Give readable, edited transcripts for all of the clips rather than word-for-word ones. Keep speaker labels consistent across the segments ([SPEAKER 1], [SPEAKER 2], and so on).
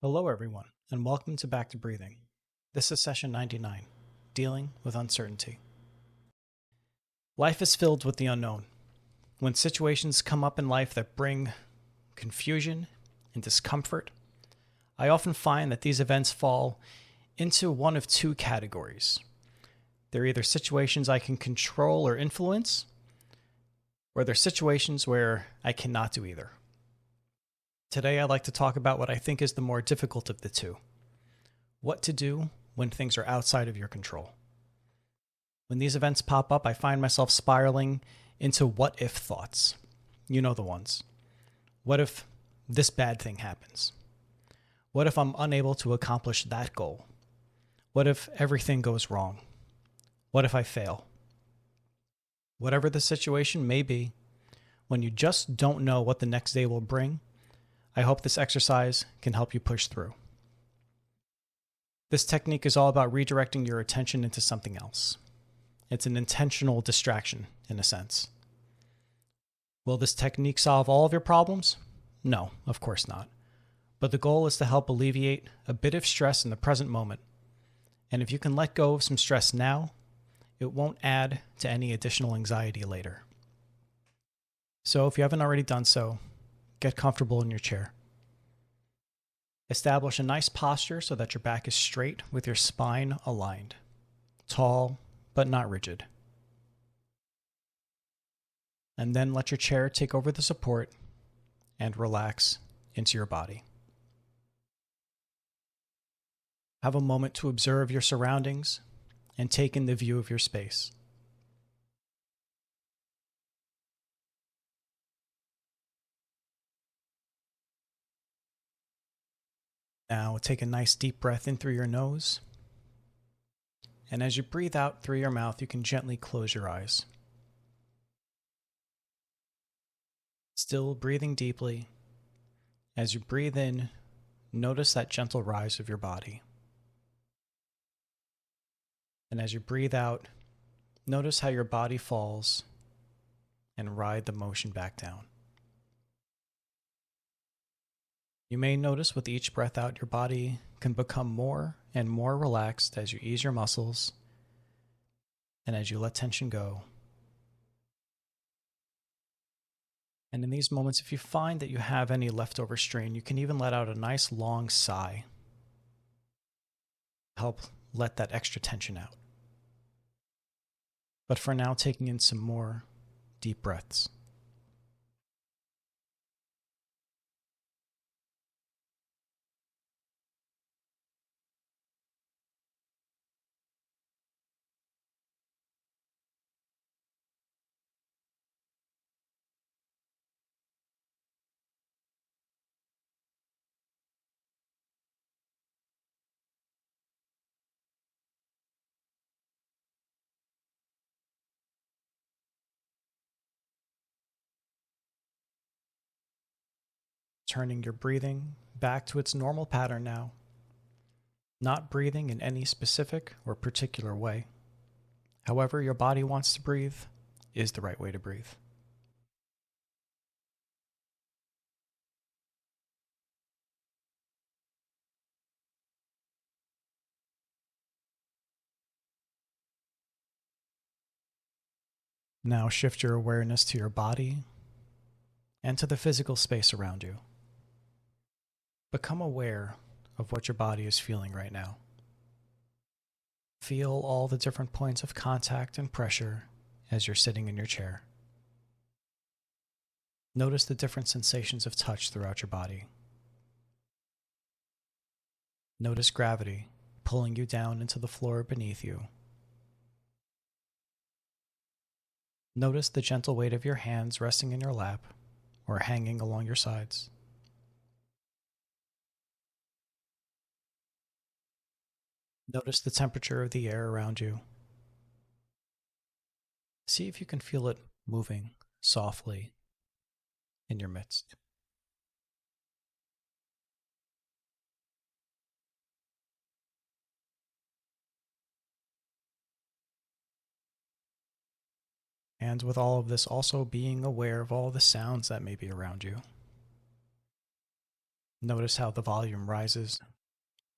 [SPEAKER 1] Hello, everyone, and welcome to Back to Breathing. This is session 99, Dealing with Uncertainty. Life is filled with the unknown. When situations come up in life that bring confusion and discomfort, I often find that these events fall into one of two categories. They're either situations I can control or influence, or they're situations where I cannot do either. Today, I'd like to talk about what I think is the more difficult of the two. What to do when things are outside of your control. When these events pop up, I find myself spiraling into what-if thoughts. You know the ones. What if this bad thing happens? What if I'm unable to accomplish that goal? What if everything goes wrong? What if I fail? Whatever the situation may be, when you just don't know what the next day will bring, I hope this exercise can help you push through. This technique is all about redirecting your attention into something else. It's an intentional distraction, in a sense. Will this technique solve all of your problems? No, of course not. But the goal is to help alleviate a bit of stress in the present moment. And if you can let go of some stress now, it won't add to any additional anxiety later. So if you haven't already done so, get comfortable in your chair. Establish a nice posture so that your back is straight with your spine aligned. Tall, but not rigid. And then let your chair take over the support and relax into your body. Have a moment to observe your surroundings and take in the view of your space. Now take a nice deep breath in through your nose. And as you breathe out through your mouth, you can gently close your eyes. Still breathing deeply. As you breathe in, notice that gentle rise of your body. And as you breathe out, notice how your body falls and ride the motion back down. You may notice with each breath out, your body can become more and more relaxed as you ease your muscles and as you let tension go. And in these moments, if you find that you have any leftover strain, you can even let out a nice long sigh to help let that extra tension out. But for now, taking in some more deep breaths. Turning your breathing back to its normal pattern now. Not breathing in any specific or particular way. However your body wants to breathe is the right way to breathe. Now shift your awareness to your body and to the physical space around you. Become aware of what your body is feeling right now. Feel all the different points of contact and pressure as you're sitting in your chair. Notice the different sensations of touch throughout your body. Notice gravity pulling you down into the floor beneath you. Notice the gentle weight of your hands resting in your lap or hanging along your sides. Notice the temperature of the air around you. See if you can feel it moving softly in your midst. And with all of this, also being aware of all the sounds that may be around you. Notice how the volume rises,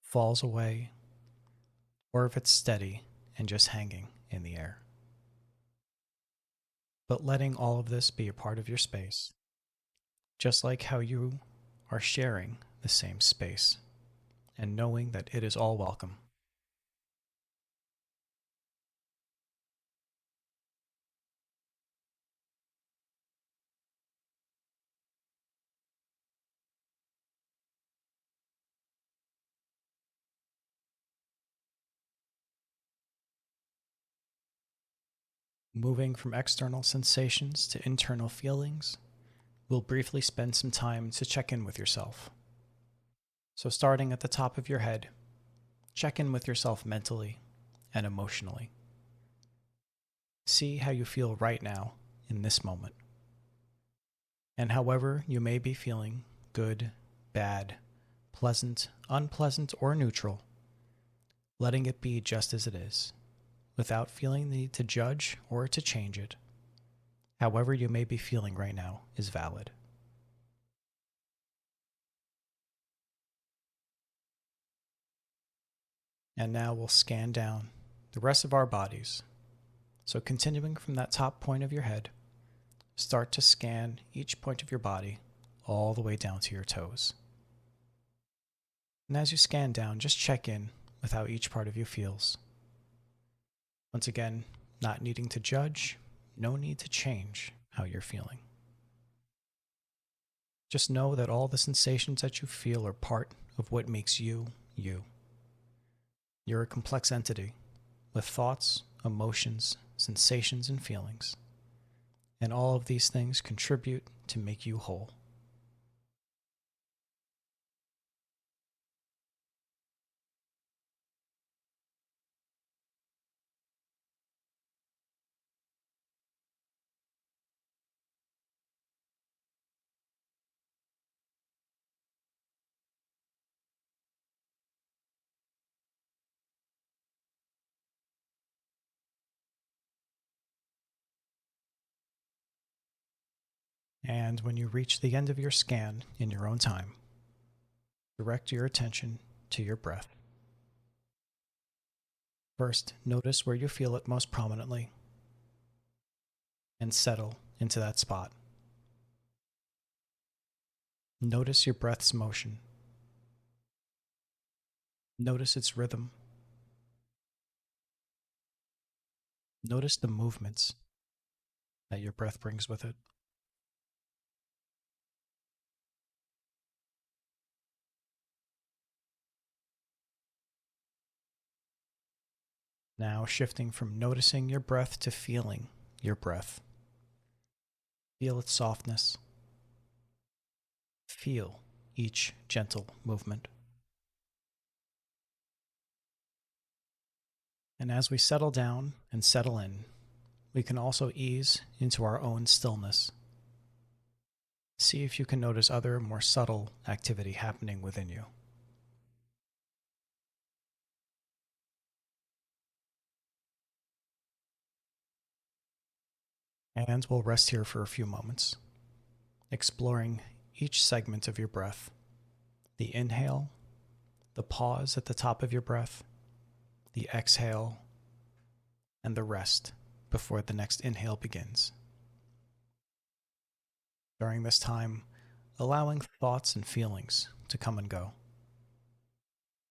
[SPEAKER 1] falls away, or if it's steady and just hanging in the air. But letting all of this be a part of your space, just like how you are sharing the same space, and knowing that it is all welcome. Moving from external sensations to internal feelings, we'll briefly spend some time to check in with yourself. So, starting at the top of your head, check in with yourself mentally and emotionally. See how you feel right now in this moment. And however you may be feeling, good, bad, pleasant, unpleasant, or neutral, letting it be just as it is, without feeling the need to judge or to change it. However you may be feeling right now is valid. And now we'll scan down the rest of our bodies. So, continuing from that top point of your head, start to scan each point of your body all the way down to your toes. And as you scan down, just check in with how each part of you feels. Once again, not needing to judge, no need to change how you're feeling. Just know that all the sensations that you feel are part of what makes you, you. You're a complex entity with thoughts, emotions, sensations, and feelings. And all of these things contribute to make you whole. And when you reach the end of your scan in your own time, direct your attention to your breath. First, notice where you feel it most prominently and settle into that spot. Notice your breath's motion. Notice its rhythm. Notice the movements that your breath brings with it. Now, shifting from noticing your breath to feeling your breath. Feel its softness. Feel each gentle movement. And as we settle down and settle in, we can also ease into our own stillness. See if you can notice other, more subtle activity happening within you. And we'll rest here for a few moments, exploring each segment of your breath. The inhale, the pause at the top of your breath, the exhale, and the rest before the next inhale begins. During this time, allowing thoughts and feelings to come and go.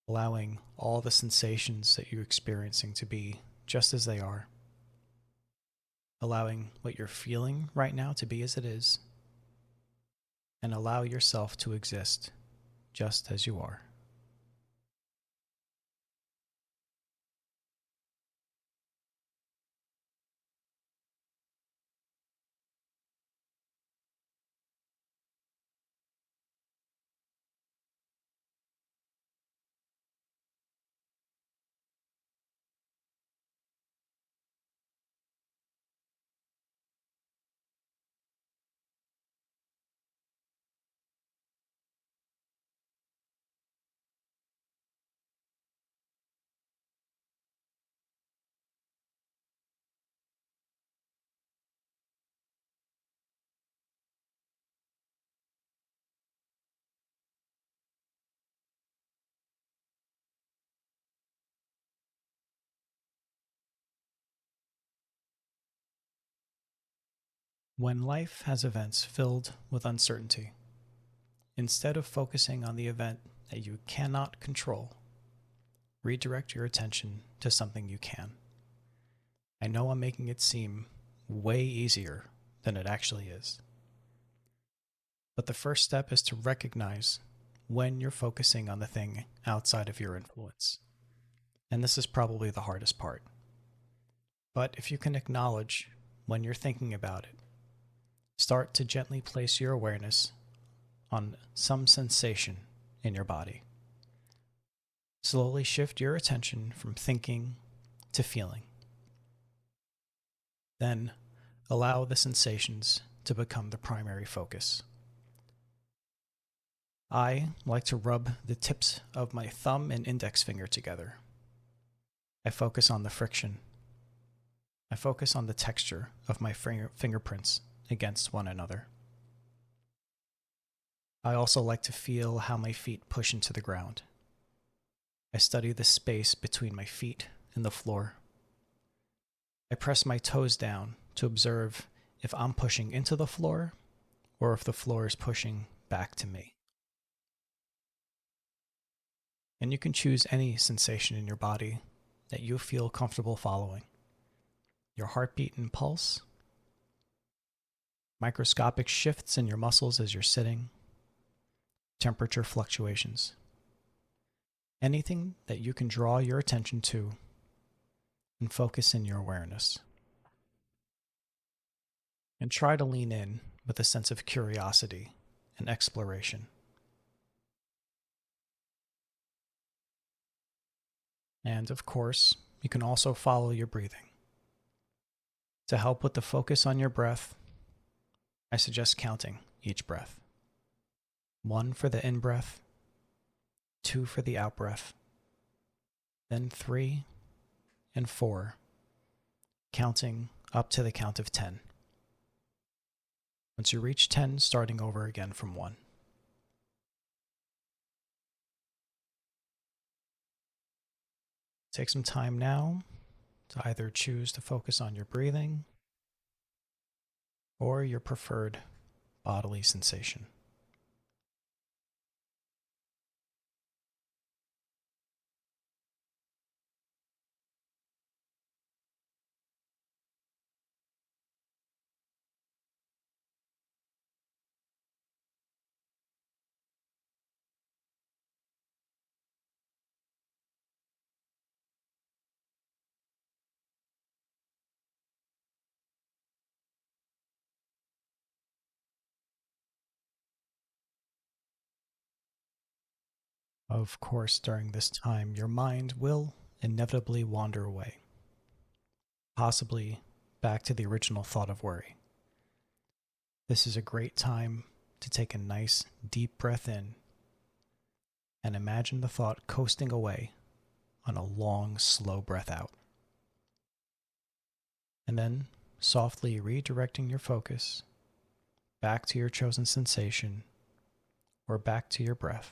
[SPEAKER 1] Allowing all the sensations that you're experiencing to be just as they are. Allowing what you're feeling right now to be as it is. And allow yourself to exist just as you are. When life has events filled with uncertainty, instead of focusing on the event that you cannot control, redirect your attention to something you can. I know I'm making it seem way easier than it actually is. But the first step is to recognize when you're focusing on the thing outside of your influence. And this is probably the hardest part. But if you can acknowledge when you're thinking about it, start to gently place your awareness on some sensation in your body. Slowly shift your attention from thinking to feeling. Then allow the sensations to become the primary focus. I like to rub the tips of my thumb and index finger together. I focus on the friction. I focus on the texture of my fingerprints against one another. I also like to feel how my feet push into the ground. I study the space between my feet and the floor. I press my toes down to observe if I'm pushing into the floor or if the floor is pushing back to me. And you can choose any sensation in your body that you feel comfortable following. Your heartbeat and pulse, microscopic shifts in your muscles as you're sitting, temperature fluctuations. Anything that you can draw your attention to and focus in your awareness. And try to lean in with a sense of curiosity and exploration. And of course, you can also follow your breathing. To help with the focus on your breath, I suggest counting each breath. 1 for the in-breath, 2 for the out-breath, then 3 and 4, counting up to the count of 10. Once you reach 10, starting over again from 1. Take some time now to either choose to focus on your breathing or your preferred bodily sensation. Of course, during this time, your mind will inevitably wander away, possibly back to the original thought of worry. This is a great time to take a nice, deep breath in and imagine the thought coasting away on a long, slow breath out. And then softly redirecting your focus back to your chosen sensation or back to your breath.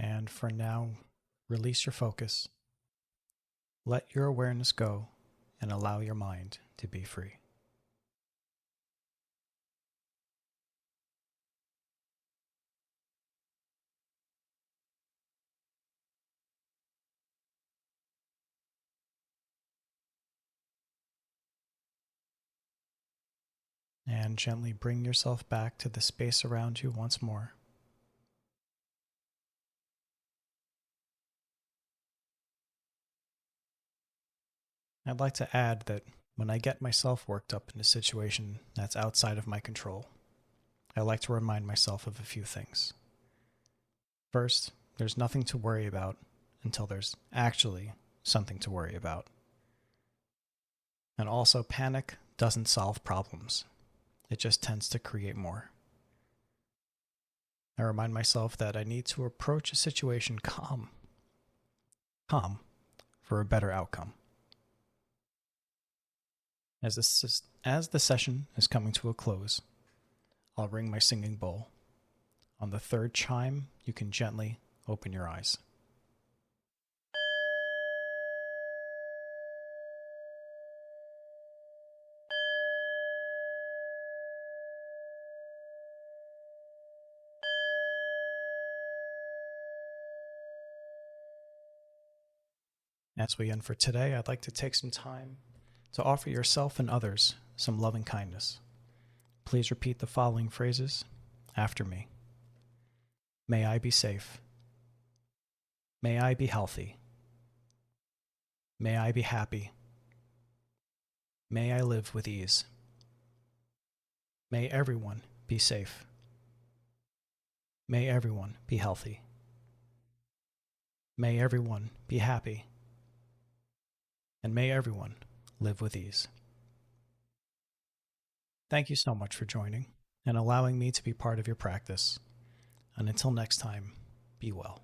[SPEAKER 1] And for now, release your focus. Let your awareness go and allow your mind to be free. And gently bring yourself back to the space around you once more. I'd like to add that when I get myself worked up in a situation that's outside of my control, I like to remind myself of a few things. First, there's nothing to worry about until there's actually something to worry about. And also, panic doesn't solve problems. It just tends to create more. I remind myself that I need to approach a situation calm for a better outcome. As the session is coming to a close, I'll ring my singing bowl. On the third chime, you can gently open your eyes. As we end for today, I'd like to take some time to offer yourself and others some loving kindness. Please repeat the following phrases after me. May I be safe. May I be healthy. May I be happy. May I live with ease. May everyone be safe. May everyone be healthy. May everyone be happy. And may everyone live with ease. Thank you so much for joining and allowing me to be part of your practice. And until next time, be well.